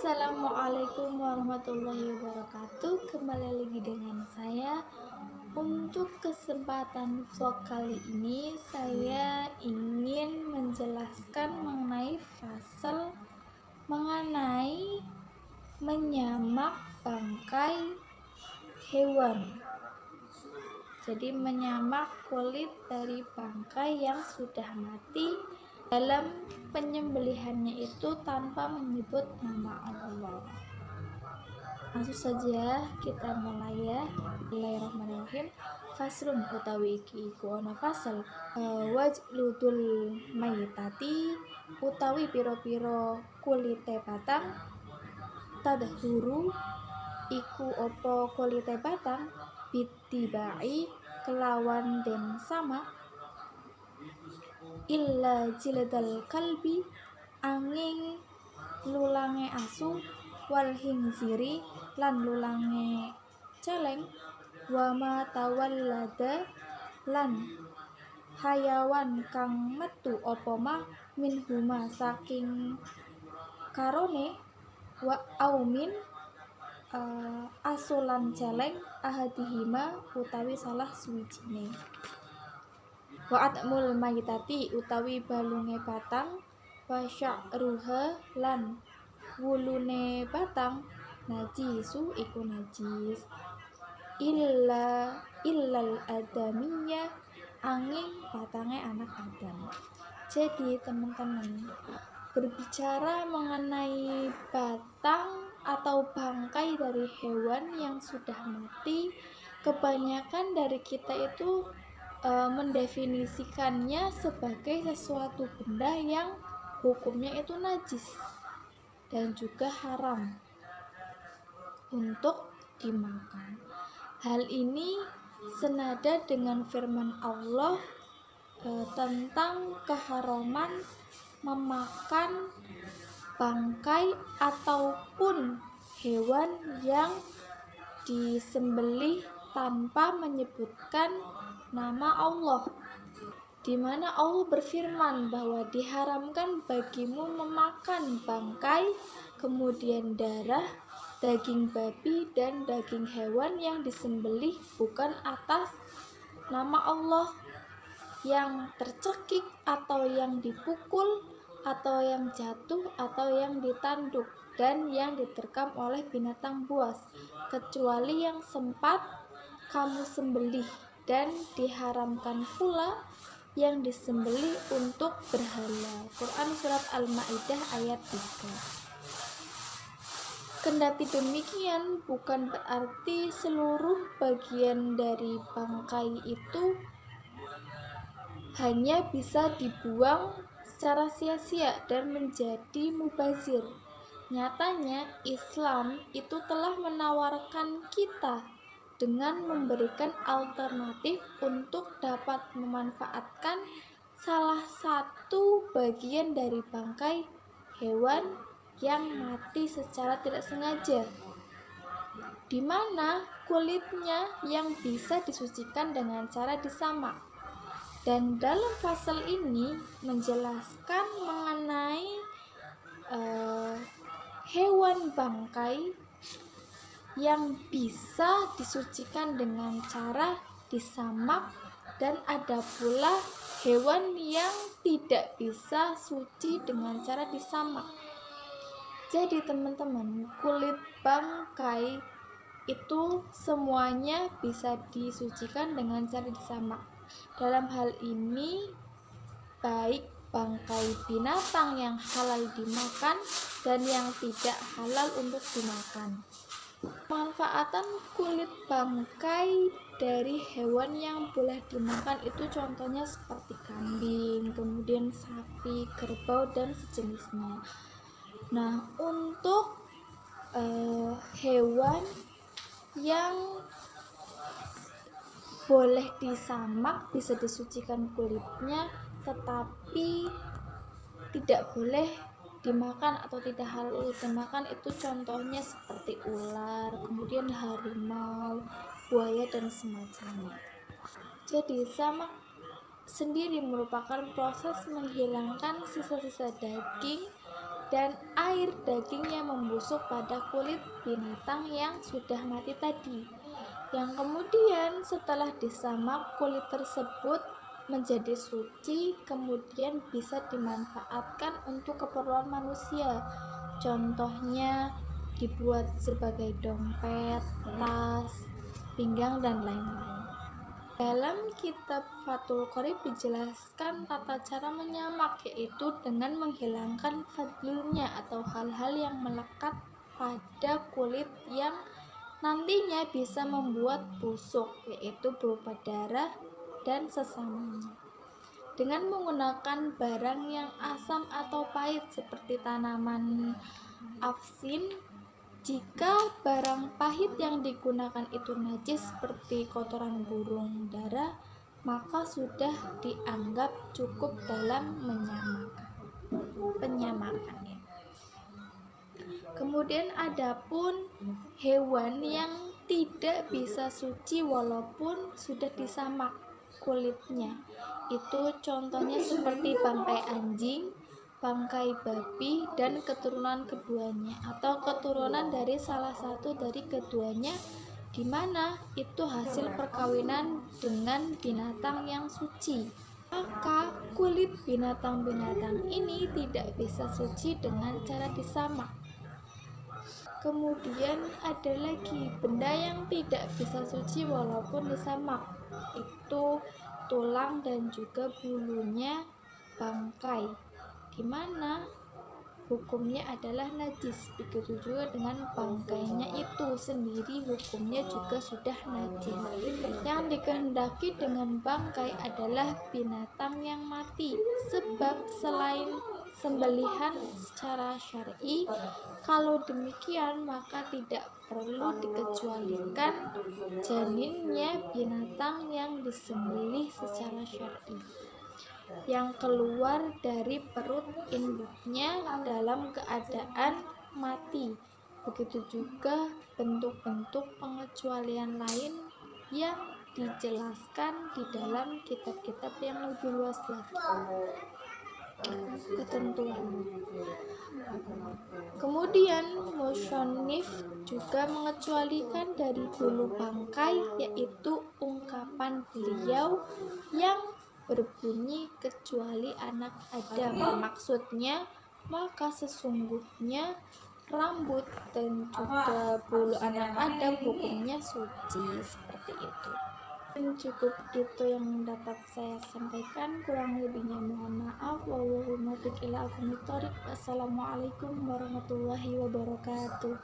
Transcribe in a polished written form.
Assalamualaikum warahmatullahi wabarakatuh. Kembali lagi dengan saya. Untuk kesempatan vlog kali ini saya ingin menjelaskan mengenai fasal mengenai menyamak bangkai hewan. Jadi menyamak kulit dari bangkai yang sudah mati dalam penyembelihannya itu tanpa menyebut nama Allah. Langsung saja kita mulai ya. Bismillahirrahmanirrahim. Faslun utawi iki iku ana fasal wajludul mayitati utawi pira-pira kulite batang tadhuru iku apa kulite batang bitibai kelawan den sama illa jildal kalbi angin lulange asu wal hinziri lan lulange celeng wama tawallada lan hayawan kang metu apa mah minhuma saking karone wa aumin asu lan celeng ahadihima utawi salah suwijine. Wa atmul mayitati utawi balunge batang wa sya'ruha lan wulune batang najisu iku najis illal adamiyya angin batange anak Adam. Jadi teman-teman, berbicara mengenai batang atau bangkai dari hewan yang sudah mati, kebanyakan dari kita itu mendefinisikannya sebagai sesuatu benda yang hukumnya itu najis dan juga haram untuk dimakan. Hal ini senada dengan firman Allah tentang keharaman memakan bangkai ataupun hewan yang disembelih tanpa menyebutkan nama Allah, di mana Allah berfirman bahwa diharamkan bagimu memakan bangkai, kemudian darah, daging babi dan daging hewan yang disembelih bukan atas nama Allah, yang tercekik atau yang dipukul atau yang jatuh atau yang ditanduk dan yang diterkam oleh binatang buas, kecuali yang sempat kamu sembelih, dan diharamkan pula yang disembelih untuk berhala. Quran surat Al-Maidah ayat 3. Kendati demikian, bukan berarti seluruh bagian dari bangkai itu hanya bisa dibuang secara sia-sia dan menjadi mubazir. Nyatanya Islam itu telah menawarkan kita dengan memberikan alternatif untuk dapat memanfaatkan salah satu bagian dari bangkai hewan yang mati secara tidak sengaja, di mana kulitnya yang bisa disucikan dengan cara disamak. Dan dalam pasal ini menjelaskan mengenai hewan bangkai yang bisa disucikan dengan cara disamak, dan ada pula hewan yang tidak bisa suci dengan cara disamak. Jadi teman-teman, kulit bangkai itu semuanya bisa disucikan dengan cara disamak. Dalam hal ini baik bangkai binatang yang halal dimakan dan yang tidak halal untuk dimakan. Manfaatan kulit bangkai dari hewan yang boleh dimakan itu contohnya seperti kambing, kemudian sapi, kerbau dan sejenisnya. Nah, untuk hewan yang boleh disamak, bisa disucikan kulitnya, tetapi tidak boleh dimakan atau tidak halal dimakan, itu contohnya seperti ular, kemudian harimau, buaya dan semacamnya. Jadi samak sendiri merupakan proses menghilangkan sisa-sisa daging dan air dagingnya membusuk pada kulit binatang yang sudah mati tadi, yang kemudian setelah disamak kulit tersebut menjadi suci, kemudian bisa dimanfaatkan untuk keperluan manusia. Contohnya dibuat sebagai dompet, tas, pinggang, dan lain-lain. Dalam kitab Fathul Qorib dijelaskan tata cara menyamak, yaitu dengan menghilangkan fadlulnya atau hal-hal yang melekat pada kulit yang nantinya bisa membuat busuk, yaitu berupa darah dan sesamanya. Dengan menggunakan barang yang asam atau pahit seperti tanaman afsin. Jika barang pahit yang digunakan itu najis seperti kotoran burung dara, maka sudah dianggap cukup dalam penyamakan. Kemudian adapun hewan yang tidak bisa suci walaupun sudah disamak kulitnya, itu contohnya seperti bangkai anjing, bangkai babi, dan keturunan keduanya atau keturunan dari salah satu dari keduanya, di mana itu hasil perkawinan dengan binatang yang suci. Maka kulit binatang-binatang ini tidak bisa suci dengan cara disamak. Kemudian ada lagi benda yang tidak bisa suci walaupun disamak, itu tulang dan juga bulunya bangkai, di mana hukumnya adalah najis. Begitu juga dengan bangkainya itu sendiri, hukumnya juga sudah najis. Yang dikehendaki dengan bangkai adalah binatang yang mati, sebab selain sembelihan secara syar'i, kalau demikian maka tidak perlu dikecualikan janinnya binatang yang disembelih secara syar'i, yang keluar dari perut induknya dalam keadaan mati. Begitu juga bentuk-bentuk pengecualian lain yang dijelaskan di dalam kitab-kitab yang lebih luas lagi ketentuan. Kemudian musannif juga mengecualikan dari bulu bangkai, yaitu ungkapan beliau yang berbunyi kecuali anak Adam. Maksudnya, maka sesungguhnya rambut dan juga bulu anak Adam hukumnya suci, seperti itu. Dan cukup itu yang dapat saya sampaikan, kurang lebihnya mohon maaf. Wallahul muwaffiq ila aqwamit thoriq. Wassalamualaikum warahmatullahi wabarakatuh.